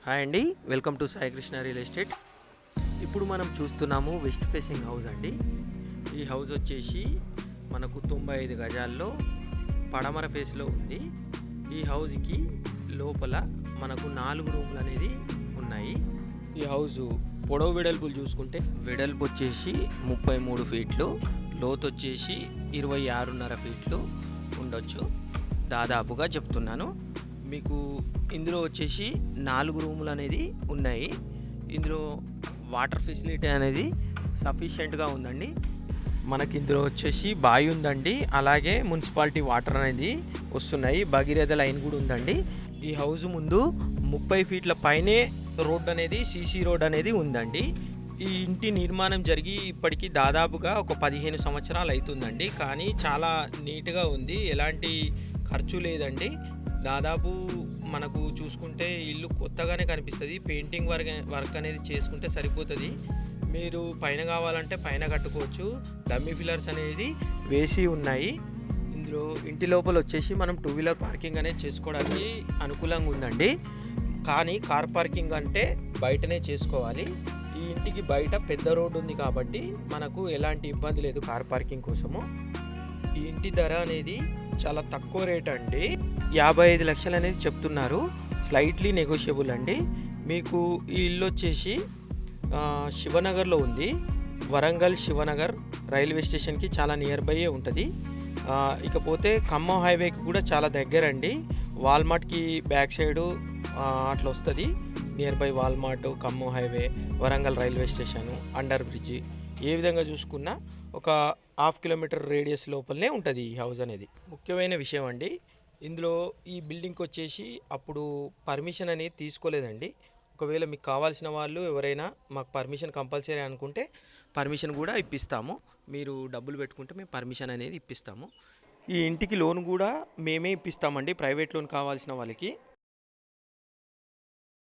Hi అండి, welcome to Sai Krishna real estate. ఇప్పుడు మనం చూస్తున్నాము వెస్ట్ ఫేసింగ్ హౌస్ అండి. ఈ హౌస్ వచ్చేసి మనకు 95 గజాల్లో పడమర ఫేస్లో ఉంది. ఈ హౌస్కి లోపల మనకు 4 రూమ్లు అనేది ఉన్నాయి. ఈ హౌస్ పొడవు వెడల్పులు చూసుకుంటే వెడల్పు వచ్చేసి 33 ఫీట్లు, లోతు వచ్చేసి 26.5 ఫీట్లు ఉండొచ్చు దాదాపుగా చెప్తున్నాను మీకు. ఇందులో వచ్చేసి 4 రూములు అనేది ఉన్నాయి. ఇందులో వాటర్ ఫెసిలిటీ అనేది సఫిషియెంట్గా ఉందండి. మనకి ఇందులో వచ్చేసి బావి ఉందండి, అలాగే మున్సిపాలిటీ వాటర్ అనేది వస్తున్నాయి, భగీరథ లైన్ కూడా ఉందండి. ఈ హౌస్ ముందు 30 ఫీట్ల పైనే రోడ్ అనేది సీసీ రోడ్ అనేది ఉందండి. ఈ ఇంటి నిర్మాణం జరిగి ఇప్పటికీ దాదాపుగా ఒక 15 సంవత్సరాలు అవుతుందండి, కానీ చాలా నీట్గా ఉంది, ఎలాంటి ఖర్చు లేదండి. దాదాపు మనకు చూసుకుంటే ఇల్లు కొత్తగానే కనిపిస్తుంది. పెయింటింగ్ వర్క్ అనేది చేసుకుంటే సరిపోతుంది. మీరు పైన కావాలంటే పైన కట్టుకోవచ్చు. డమ్మీ ఫిల్లర్స్ అనేది వేసి ఉన్నాయి. ఇందులో ఇంటి లోపల వచ్చేసి మనం 2 వీలర్ పార్కింగ్ అనేది చేసుకోవడానికి అనుకూలంగా ఉందండి, కానీ కార్ పార్కింగ్ అంటే బయటనే చేసుకోవాలి. ఈ ఇంటికి బయట పెద్ద రోడ్డు ఉంది కాబట్టి మనకు ఎలాంటి ఇబ్బంది లేదు కార్ పార్కింగ్ కోసము. ఈ ఇంటి ధర అనేది చాలా తక్కువ రేట్ అండి, 55 లక్షలు అనేది చెప్తున్నారు, స్లైట్లీ నెగోషియబుల్ అండి. మీకు ఈ ఇల్లు వచ్చేసి శివనగర్లో ఉంది. వరంగల్ శివనగర్ రైల్వే స్టేషన్కి చాలా నియర్ బైయే ఉంటుంది. ఇకపోతే ఖమ్మం హైవేకి కూడా చాలా దగ్గర అండి. వాల్మార్ట్కి బ్యాక్ సైడు అట్లా వస్తుంది. Near by Walmart, Khammam highway, Warangal railway station, under bridge, ఏ విధంగా చూసుకున్నా ఒక 1/2 కిలోమీటర్ రేడియస్ లోపలనే ఉంటుంది ఈ హౌస్ అనేది. ముఖ్యమైన విషయం అండి, ఇందులో ఈ బిల్డింగ్కి వచ్చేసి అప్పుడు పర్మిషన్ అనేది తీసుకోలేదండి. ఒకవేళ మీకు కావాల్సిన వాళ్ళు ఎవరైనా మాకు పర్మిషన్ కంపల్సరీ అనుకుంటే పర్మిషన్ కూడా ఇప్పిస్తాము. మీరు డబ్బులు పెట్టుకుంటే మేము పర్మిషన్ అనేది ఇప్పిస్తాము. ఈ ఇంటికి లోన్ కూడా మేమే ఇప్పిస్తామండి, ప్రైవేట్ లోన్ కావాల్సిన వాళ్ళకి.